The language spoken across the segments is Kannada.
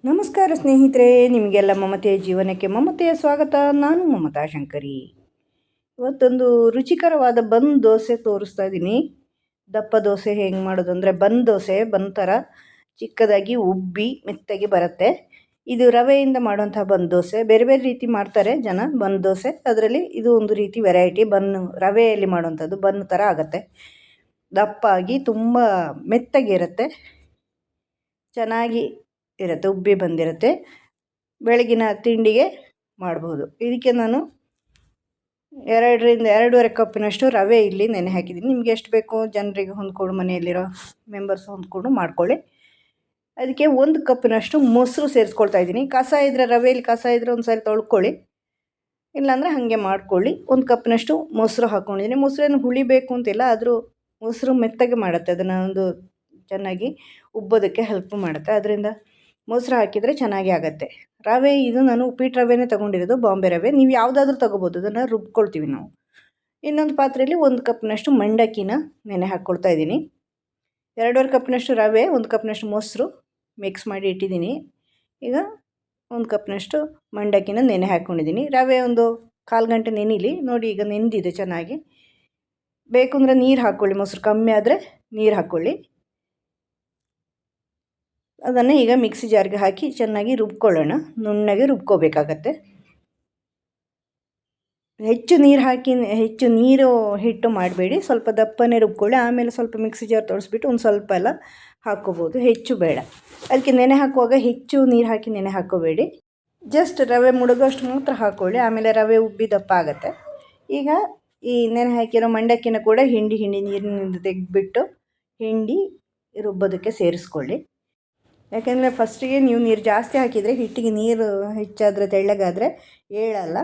ನಮಸ್ಕಾರ ಸ್ನೇಹಿತರೆ, ನಿಮಗೆಲ್ಲ ಮಮತೆಯ ಜೀವನಕ್ಕೆ ಮಮತೆಯ ಸ್ವಾಗತ. ನಾನು ಮಮತಾ ಶಂಕರಿ. ಇವತ್ತೊಂದು ರುಚಿಕರವಾದ ಬನ್ ದೋಸೆ ತೋರಿಸ್ತಾ ಇದ್ದೀನಿ. ದಪ್ಪ ದೋಸೆ ಹೆಂಗೆ ಮಾಡೋದು ಅಂದರೆ, ಬನ್ ದೋಸೆ ಬನ್ ಥರ ಚಿಕ್ಕದಾಗಿ ಉಬ್ಬಿ ಮೆತ್ತಗೆ ಬರುತ್ತೆ. ಇದು ರವೆಯಿಂದ ಮಾಡುವಂಥ ಬನ್ ದೋಸೆ. ಬೇರೆ ಬೇರೆ ರೀತಿ ಮಾಡ್ತಾರೆ ಜನ ಬನ್ ದೋಸೆ. ಅದರಲ್ಲಿ ಇದು ಒಂದು ರೀತಿ ವೆರೈಟಿ. ಬನ್ನು ರವೆಯಲ್ಲಿ ಮಾಡುವಂಥದ್ದು ಬನ್ ಥರ ಆಗುತ್ತೆ. ದಪ್ಪಾಗಿ ತುಂಬ ಮೆತ್ತಗಿರುತ್ತೆ, ಚೆನ್ನಾಗಿ ಇರುತ್ತೆ, ಉಬ್ಬಿ ಬಂದಿರುತ್ತೆ. ಬೆಳಗಿನ ತಿಂಡಿಗೆ ಮಾಡ್ಬೋದು. ಇದಕ್ಕೆ ನಾನು 2ರಿಂದ 2.5 ಕಪ್ಪಿನಷ್ಟು ರವೆ ಇಲ್ಲಿ ನೆನೆ ಹಾಕಿದ್ದೀನಿ. ನಿಮಗೆ ಎಷ್ಟು ಬೇಕೋ ಜನರಿಗೆ ಹೊಂದ್ಕೊಂಡು, ಮನೆಯಲ್ಲಿರೋ ಮೆಂಬರ್ಸ್ ಹೊಂದ್ಕೊಂಡು ಮಾಡ್ಕೊಳ್ಳಿ. ಅದಕ್ಕೆ 1 ಕಪ್ಪಿನಷ್ಟು ಮೊಸರು ಸೇರಿಸ್ಕೊಳ್ತಾ ಇದ್ದೀನಿ. ಕಸ ಇದ್ದರೆ, ರವೆಯಲ್ಲಿ ಕಸ ಇದ್ದರೆ ಒಂದು ಸಾರಿ ತೊಳ್ಕೊಳ್ಳಿ, ಇಲ್ಲಾಂದರೆ ಹಾಗೆ ಮಾಡ್ಕೊಳ್ಳಿ. 1 ಕಪ್ಪಿನಷ್ಟು ಮೊಸರು ಹಾಕ್ಕೊಂಡಿದ್ದೀನಿ. ಮೊಸರೇನು ಹುಳಿಬೇಕು ಅಂತಿಲ್ಲ, ಆದರೂ ಮೊಸರು ಮೆತ್ತಗೆ ಮಾಡುತ್ತೆ, ಅದನ್ನು ಒಂದು ಚೆನ್ನಾಗಿ ಉಬ್ಬೋದಕ್ಕೆ ಹೆಲ್ಪ್ ಮಾಡುತ್ತೆ. ಅದರಿಂದ ಮೊಸರು ಹಾಕಿದರೆ ಚೆನ್ನಾಗಿ ಆಗುತ್ತೆ. ರವೆ ಇದು ನಾನು ಉಪ್ಪಿಟ್ಟು ರವೆನೇ ತೊಗೊಂಡಿರೋದು, ಬಾಂಬೆ ರವೆ. ನೀವು ಯಾವುದಾದ್ರೂ ತೊಗೋಬೋದು. ಅದನ್ನು ರುಬ್ಕೊಳ್ತೀವಿ ನಾವು. ಇನ್ನೊಂದು ಪಾತ್ರೆಯಲ್ಲಿ 1 ಕಪ್ನಷ್ಟು ಮಂಡಕ್ಕಿನ ನೆನೆ ಹಾಕ್ಕೊಳ್ತಾ ಇದ್ದೀನಿ. 2.5 ಕಪ್ನಷ್ಟು ರವೆ, 1 ಕಪ್ನಷ್ಟು ಮೊಸರು ಮಿಕ್ಸ್ ಮಾಡಿ ಇಟ್ಟಿದ್ದೀನಿ. ಈಗ 1 ಕಪ್ನಷ್ಟು ಮಂಡಕ್ಕಿನ ನೆನೆ ಹಾಕ್ಕೊಂಡಿದ್ದೀನಿ. ರವೆ ಒಂದು 1/4 ಗಂಟೆ ನೆನೀಲಿ. ನೋಡಿ, ಈಗ ನೆಂದಿದೆ ಚೆನ್ನಾಗಿ. ಬೇಕು ಅಂದರೆ ನೀರು ಹಾಕ್ಕೊಳ್ಳಿ, ಮೊಸರು ಕಮ್ಮಿ ಆದರೆ ನೀರು ಹಾಕ್ಕೊಳ್ಳಿ. ಅದನ್ನು ಈಗ ಮಿಕ್ಸಿ ಜಾರ್ಗೆ ಹಾಕಿ ಚೆನ್ನಾಗಿ ರುಬ್ಕೊಳ್ಳೋಣ. ನುಣ್ಣಗೆ ರುಬ್ಕೋಬೇಕಾಗತ್ತೆ. ಹೆಚ್ಚು ನೀರು ಹಿಟ್ಟು ಮಾಡಬೇಡಿ, ಸ್ವಲ್ಪ ದಪ್ಪನೇ ರುಬ್ಕೊಳ್ಳಿ. ಆಮೇಲೆ ಸ್ವಲ್ಪ ಮಿಕ್ಸಿ ಜಾರ್ ತೊಳೆಸ್ಬಿಟ್ಟು ಒಂದು ಸ್ವಲ್ಪ ಎಲ್ಲ ಹಾಕ್ಕೋಬೋದು, ಹೆಚ್ಚು ಬೇಡ. ಅದಕ್ಕೆ ನೆನೆ ಹಾಕುವಾಗ ಹೆಚ್ಚು ನೀರು ಹಾಕಿ ನೆನೆ ಹಾಕ್ಕೋಬೇಡಿ, ಜಸ್ಟ್ ರವೆ ಮುಳುಗೋಷ್ಟು ಮಾತ್ರ ಹಾಕ್ಕೊಳ್ಳಿ. ಆಮೇಲೆ ರವೆ ಉಬ್ಬಿ ದಪ್ಪ ಆಗುತ್ತೆ. ಈಗ ಈ ನೆನೆ ಹಾಕಿರೋ ಮಂಡಕ್ಕಿನ ಕೂಡ ಹಿಂಡಿ ನೀರಿನಿಂದ ತೆಗೆದುಬಿಟ್ಟು ಹಿಂಡಿ ರುಬ್ಬೋದಕ್ಕೆ ಸೇರಿಸ್ಕೊಳ್ಳಿ. ಯಾಕೆಂದರೆ ಫಸ್ಟಿಗೆ ನೀವು ನೀರು ಜಾಸ್ತಿ ಹಾಕಿದರೆ ಹಿಟ್ಟಿಗೆ ನೀರು ಹೆಚ್ಚಾದರೆ, ತೆಳ್ಳಗಾದರೆ ಏಳಲ್ಲ.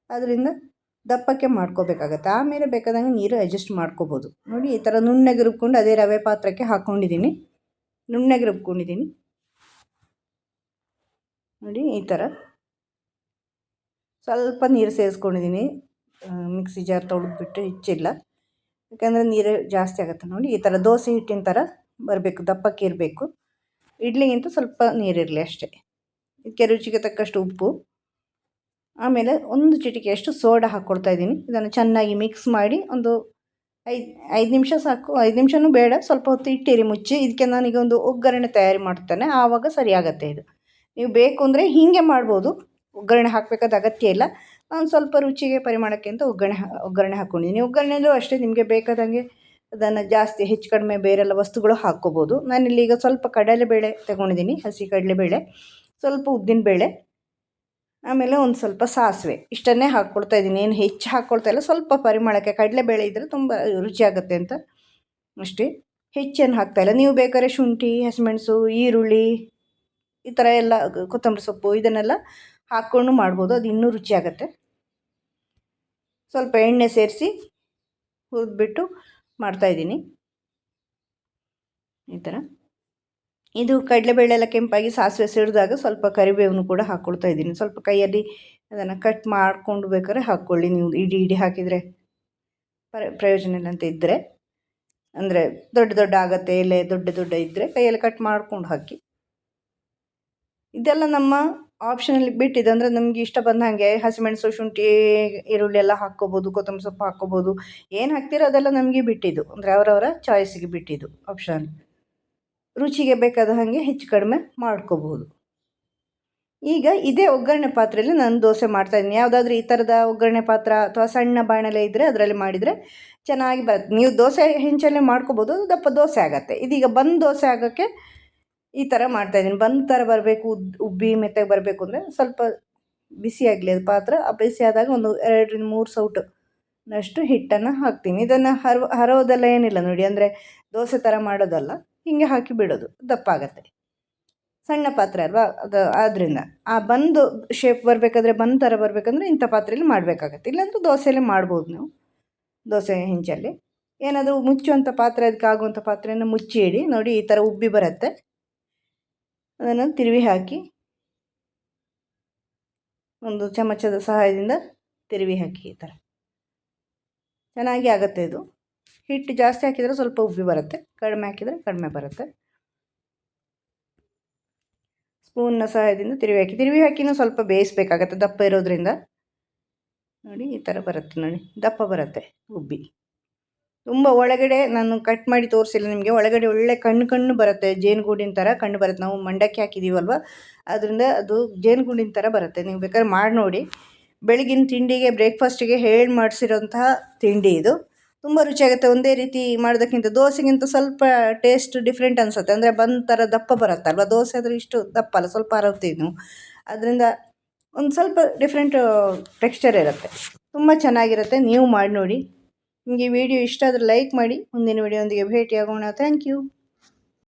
ಅದರಿಂದ ದಪ್ಪಕ್ಕೆ ಮಾಡ್ಕೋಬೇಕಾಗತ್ತೆ. ಆಮೇಲೆ ಬೇಕಾದಂಗೆ ನೀರು ಅಡ್ಜಸ್ಟ್ ಮಾಡ್ಕೋಬೋದು. ನೋಡಿ, ಈ ಥರ ನುಣ್ಣಗೆ ರುಬ್ಕೊಂಡು ಅದೇ ರವೆ ಪಾತ್ರಕ್ಕೆ ಹಾಕ್ಕೊಂಡಿದ್ದೀನಿ. ನುಣ್ಣಗೆ ರುಬ್ಕೊಂಡಿದ್ದೀನಿ ನೋಡಿ. ಈ ಥರ ಸ್ವಲ್ಪ ನೀರು ಸೇರಿಸ್ಕೊಂಡಿದ್ದೀನಿ. ಮಿಕ್ಸಿ ಜಾರ್ ತೊಳೆದ್ಬಿಟ್ಟು ಹೆಚ್ಚಿಲ್ಲ, ಯಾಕಂದರೆ ನೀರು ಜಾಸ್ತಿ ಆಗುತ್ತೆ. ನೋಡಿ, ಈ ಥರ ದೋಸೆ ಹಿಟ್ಟಿನ ಥರ ಬರಬೇಕು, ದಪ್ಪಕ್ಕೆ ಇರಬೇಕು. ಇಡ್ಲಿಗಿಂತ ಸ್ವಲ್ಪ ನೀರಿರಲಿ ಅಷ್ಟೇ. ಇದಕ್ಕೆ ರುಚಿಗೆ ತಕ್ಕಷ್ಟು ಉಪ್ಪು, ಆಮೇಲೆ 1 ಚಿಟಿಕೆಯಷ್ಟು ಸೋಡಾ ಹಾಕ್ಕೊಳ್ತಾ ಇದ್ದೀನಿ. ಇದನ್ನು ಚೆನ್ನಾಗಿ ಮಿಕ್ಸ್ ಮಾಡಿ ಒಂದು 5 ನಿಮಿಷ ಸಾಕು. 5 ನಿಮಿಷವೂ ಬೇಡ, ಸ್ವಲ್ಪ ಹೊತ್ತು ಇಟ್ಟಿರಿ ಮುಚ್ಚಿ. ಇದಕ್ಕೆ ನಾನೀಗ ಒಂದು ಒಗ್ಗರಣೆ ತಯಾರಿ ಮಾಡ್ತೇನೆ, ಆವಾಗ ಸರಿಯಾಗತ್ತೆ ಇದು. ನೀವು ಬೇಕು ಅಂದರೆ ಹೀಗೆ ಮಾಡ್ಬೋದು, ಒಗ್ಗರಣೆ ಹಾಕಬೇಕಾದ ಅಗತ್ಯ ಇಲ್ಲ. ನಾನು ಸ್ವಲ್ಪ ರುಚಿಗೆ ಪರಿಮಾಣಕ್ಕೆ ಅಂತ ಒಗ್ಗರಣೆ ಹಾಕ್ಕೊಂಡಿದ್ದೀನಿ. ಒಗ್ಗರಣೆಯಲ್ಲೂ ಅಷ್ಟೇ, ನಿಮಗೆ ಬೇಕಾದಂಗೆ ಅದನ್ನು ಜಾಸ್ತಿ ಹೆಚ್ಚು ಕಡಿಮೆ ಬೇರೆಲ್ಲ ವಸ್ತುಗಳು ಹಾಕ್ಕೋಬೋದು. ನಾನಿಲ್ಲಿ ಈಗ ಸ್ವಲ್ಪ ಕಡಲೆಬೇಳೆ ತಗೊಂಡಿದ್ದೀನಿ, ಹಸಿ ಕಡಲೆಬೇಳೆ, ಸ್ವಲ್ಪ ಉದ್ದಿನಬೇಳೆ, ಆಮೇಲೆ ಒಂದು ಸ್ವಲ್ಪ ಸಾಸಿವೆ, ಇಷ್ಟನ್ನೇ ಹಾಕ್ಕೊಳ್ತಾ ಇದ್ದೀನಿ. ಏನು ಹೆಚ್ಚು ಹಾಕ್ಕೊಳ್ತಾ ಇಲ್ಲ, ಸ್ವಲ್ಪ ಪರಿಮಳಕ್ಕೆ. ಕಡಲೆಬೇಳೆ ಇದ್ದರೆ ತುಂಬ ರುಚಿಯಾಗುತ್ತೆ ಅಂತ ಅಷ್ಟೇ, ಹೆಚ್ಚೇನು ಹಾಕ್ತಾಯಿಲ್ಲ. ನೀವು ಬೇಕಾದ್ರೆ ಶುಂಠಿ, ಹಸಿಮೆಣಸು, ಈರುಳ್ಳಿ, ಈ ಥರ ಎಲ್ಲ, ಕೊತ್ತಂಬರಿ ಸೊಪ್ಪು, ಇದನ್ನೆಲ್ಲ ಹಾಕ್ಕೊಂಡು ಮಾಡ್ಬೋದು, ಅದು ಇನ್ನೂ ರುಚಿಯಾಗತ್ತೆ. ಸ್ವಲ್ಪ ಎಣ್ಣೆ ಸೇರಿಸಿ ಹುರಿದ್ಬಿಟ್ಟು ಮಾಡ್ತಾಯಿದ್ದೀನಿ ಈ ಥರ. ಇದು ಕಡಲೆಬೇಳೆ ಎಲ್ಲ ಕೆಂಪಾಗಿ ಸಾಸಿವೆ ಸಿಡಿದಾಗ ಸ್ವಲ್ಪ ಕರಿಬೇವನ್ನು ಕೂಡ ಹಾಕ್ಕೊಳ್ತಾ ಇದ್ದೀನಿ. ಸ್ವಲ್ಪ ಕೈಯಲ್ಲಿ ಅದನ್ನು ಕಟ್ ಮಾಡಿಕೊಂಡು ಬೇಕಾದ್ರೆ ಹಾಕ್ಕೊಳ್ಳಿ. ನೀವು ಇಡೀ ಹಾಕಿದರೆ ಪ್ರಯೋಜನ ಇಲ್ಲ ಅಂತ ಇದ್ದರೆ, ಅಂದರೆ ದೊಡ್ಡ ಆಗುತ್ತೆ, ಎಲೆ ದೊಡ್ಡ ಇದ್ದರೆ ಕೈಯಲ್ಲಿ ಕಟ್ ಮಾಡ್ಕೊಂಡು ಹಾಕಿ. ಇದೆಲ್ಲ ನಮ್ಮ ಆಪ್ಷನಲ್ಲಿ ಬಿಟ್ಟಿದ್ದು, ಅಂದರೆ ನಮಗೆ ಇಷ್ಟ ಬಂದ ಹಾಗೆ ಹಸಿಮೆಣಸು, ಶುಂಠಿ, ಈರುಳ್ಳಿ ಎಲ್ಲ ಹಾಕ್ಕೋಬೋದು, ಕೊತ್ತಂಬರಿ ಸೊಪ್ಪು ಹಾಕ್ಕೋಬೋದು. ಏನು ಹಾಕ್ತೀರೋ ಅದೆಲ್ಲ ನಮಗೆ ಬಿಟ್ಟಿದ್ದು, ಅಂದರೆ ಅವರವರ ಚಾಯ್ಸಿಗೆ ಬಿಟ್ಟಿದ್ದು ಆಪ್ಷನ್. ರುಚಿಗೆ ಬೇಕಾದ ಹಾಗೆ ಹೆಚ್ಚು ಕಡಿಮೆ ಮಾಡ್ಕೋಬೋದು. ಈಗ ಇದೇ ಒಗ್ಗರಣೆ ಪಾತ್ರೆಯಲ್ಲಿ ನಾನು ದೋಸೆ ಮಾಡ್ತಾಯಿದ್ದೀನಿ. ಯಾವುದಾದ್ರೂ ಈ ಥರದ ಒಗ್ಗರಣೆ ಪಾತ್ರ ಅಥವಾ ಸಣ್ಣ ಬಾಣಲೆ ಇದ್ದರೆ ಅದರಲ್ಲಿ ಮಾಡಿದರೆ ಚೆನ್ನಾಗಿ ಬರುತ್ತೆ. ನೀವು ದೋಸೆ ಹೆಂಚಲ್ಲೇ ಮಾಡ್ಕೋಬೋದು, ಅದು ದಪ್ಪ ದೋಸೆ ಆಗುತ್ತೆ. ಇದೀಗ ಬನ್ ದೋಸೆ ಆಗೋಕ್ಕೆ ಈ ಥರ ಮಾಡ್ತಾಯಿದ್ದೀನಿ. ಬನ್ ಥರ ಬರಬೇಕು, ಉಬ್ಬಿ ಮೆತ್ತಗೆ ಬರಬೇಕು ಅಂದರೆ ಸ್ವಲ್ಪ ಬಿಸಿಯಾಗಲಿ ಅದು ಪಾತ್ರ. ಆ ಬಿಸಿ ಆದಾಗ ಒಂದು 2ರಿಂದ 3 ಸೌಟನಷ್ಟು ಹಿಟ್ಟನ್ನು ಹಾಕ್ತೀನಿ. ಇದನ್ನು ಹರೋದೆಲ್ಲ ಏನಿಲ್ಲ ನೋಡಿ, ಅಂದರೆ ದೋಸೆ ಥರ ಮಾಡೋದಲ್ಲ, ಹೀಗೆ ಹಾಕಿ ಬಿಡೋದು, ದಪ್ಪ ಆಗುತ್ತೆ. ಸಣ್ಣ ಪಾತ್ರೆ ಅಲ್ವಾ, ಅದು ಆದ್ದರಿಂದ ಆ ಬಂದು ಶೇಪ್ ಬರಬೇಕಾದ್ರೆ, ಬನ್ ಥರ ಬರಬೇಕಂದ್ರೆ ಇಂಥ ಪಾತ್ರೆಯಲ್ಲಿ ಮಾಡಬೇಕಾಗತ್ತೆ. ಇಲ್ಲಾಂದರೆ ದೋಸೆಯಲ್ಲೇ ಮಾಡ್ಬೋದು ನೀವು, ದೋಸೆ ಹೆಂಚಲ್ಲಿ. ಏನಾದರೂ ಮುಚ್ಚುವಂಥ ಪಾತ್ರೆ, ಅದಕ್ಕೆ ಆಗುವಂಥ ಪಾತ್ರೆಯನ್ನು ಮುಚ್ಚಿ ಇಡಿ. ನೋಡಿ, ಈ ಥರ ಉಬ್ಬಿ ಬರುತ್ತೆ. ಅದನ್ನು ತಿರುವಿ ಹಾಕಿ, ಒಂದು ಚಮಚದ ಸಹಾಯದಿಂದ ತಿರುವಿ ಹಾಕಿ. ಈ ಥರ ಚೆನ್ನಾಗಿ ಆಗುತ್ತೆ ಇದು. ಹಿಟ್ಟು ಜಾಸ್ತಿ ಹಾಕಿದರೆ ಸ್ವಲ್ಪ ಉಬ್ಬಿ ಬರುತ್ತೆ, ಕಡಿಮೆ ಹಾಕಿದರೆ ಕಡಿಮೆ ಬರುತ್ತೆ. ಸ್ಪೂನ್ನ ಸಹಾಯದಿಂದ ತಿರುವಿ ಹಾಕಿನೂ ಸ್ವಲ್ಪ ಬೇಯಿಸ್ಬೇಕಾಗತ್ತೆ, ದಪ್ಪ ಇರೋದ್ರಿಂದ. ನೋಡಿ ಈ ಥರ ಬರುತ್ತೆ, ನೋಡಿ ದಪ್ಪ ಬರುತ್ತೆ ಉಬ್ಬಿ. ತುಂಬ ಒಳಗಡೆ ನಾನು ಕಟ್ ಮಾಡಿ ತೋರಿಸಿಲ್ಲ ನಿಮಗೆ. ಒಳಗಡೆ ಒಳ್ಳೆ ಕಣ್ಣು ಬರುತ್ತೆ, ಜೇನುಗೂಡಿನ ಥರ ಕಣ್ಣು ಬರುತ್ತೆ. ನಾವು ಮಂಡಕ್ಕಿ ಹಾಕಿದ್ದೀವಲ್ವ, ಅದರಿಂದ ಅದು ಜೇನುಗೂಡಿನ ಥರ ಬರುತ್ತೆ. ನೀವು ಬೇಕಾದ್ರೆ ಮಾಡಿ ನೋಡಿ. ಬೆಳಗಿನ ತಿಂಡಿಗೆ, ಬ್ರೇಕ್ಫಾಸ್ಟಿಗೆ ಹೇಳಿ ಮಾಡಿಸಿರೋಂತಹ ತಿಂಡಿ ಇದು. ತುಂಬ ರುಚಿಯಾಗುತ್ತೆ. ಒಂದೇ ರೀತಿ ಮಾಡೋದಕ್ಕಿಂತ ದೋಸೆಗಿಂತ ಸ್ವಲ್ಪ ಟೇಸ್ಟ್ ಡಿಫ್ರೆಂಟ್ ಅನಿಸುತ್ತೆ. ಅಂದರೆ ಬಂದ ಥರ ದಪ್ಪ ಬರುತ್ತಲ್ವ, ದೋಸೆ ಆದರೆ ಇಷ್ಟು ದಪ್ಪ ಅಲ್ಲ, ಸ್ವಲ್ಪ ಅರವ್ತೀವಿ ನಾವು. ಅದರಿಂದ ಒಂದು ಸ್ವಲ್ಪ ಡಿಫ್ರೆಂಟ್ ಟೆಕ್ಸ್ಚರ್ ಇರುತ್ತೆ, ತುಂಬ ಚೆನ್ನಾಗಿರುತ್ತೆ. ನೀವು ಮಾಡಿ ನೋಡಿ. ನಿಮಗೆ ವಿಡಿಯೋ ಇಷ್ಟ ಆದರೆ ಲೈಕ್ ಮಾಡಿ. ಮುಂದಿನ ವಿಡಿಯೋದೊಂದಿಗೆ ಭೇಟಿಯಾಗೋಣ. Thank you.